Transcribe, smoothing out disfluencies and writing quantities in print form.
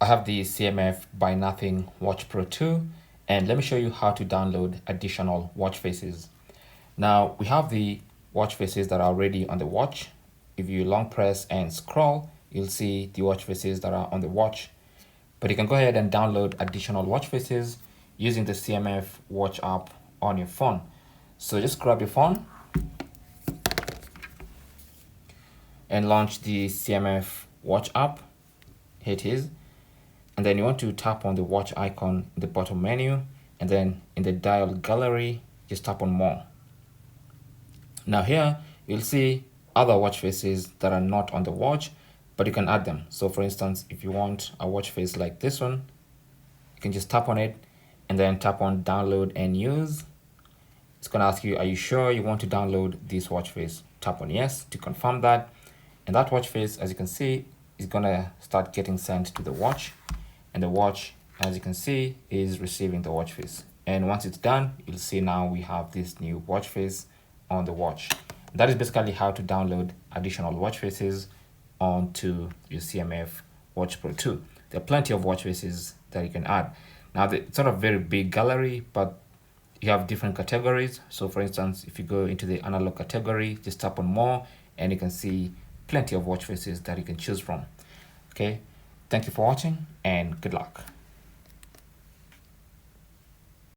I have the CMF by Nothing Watch Pro 2, and let me show you how to download additional watch faces. Now we have the watch faces that are already on the watch. If you long press and scroll, you'll see the watch faces that are on the watch. But you can go ahead and download additional watch faces using the CMF Watch app on your phone. So just grab your phone and launch the CMF Watch app. Here it is. And then you want to tap on the watch icon in the bottom menu, and then in the dial gallery, just tap on more. Now here, you'll see other watch faces that are not on the watch, but you can add them. So for instance, if you want a watch face like this one, you can just tap on it and then tap on download and use. It's gonna ask you, are you sure you want to download this watch face? Tap on yes to confirm that. And that watch face, as you can see, is gonna start getting sent to the watch. And the watch, as you can see, is receiving the watch face. And once it's done, you'll see now we have this new watch face on the watch. That is basically how to download additional watch faces onto your CMF Watch Pro 2. There are plenty of watch faces that you can add. Now, it's not a very big gallery, but you have different categories. So for instance, if you go into the analog category, just tap on more and you can see plenty of watch faces that you can choose from. Okay, thank you for watching and good luck.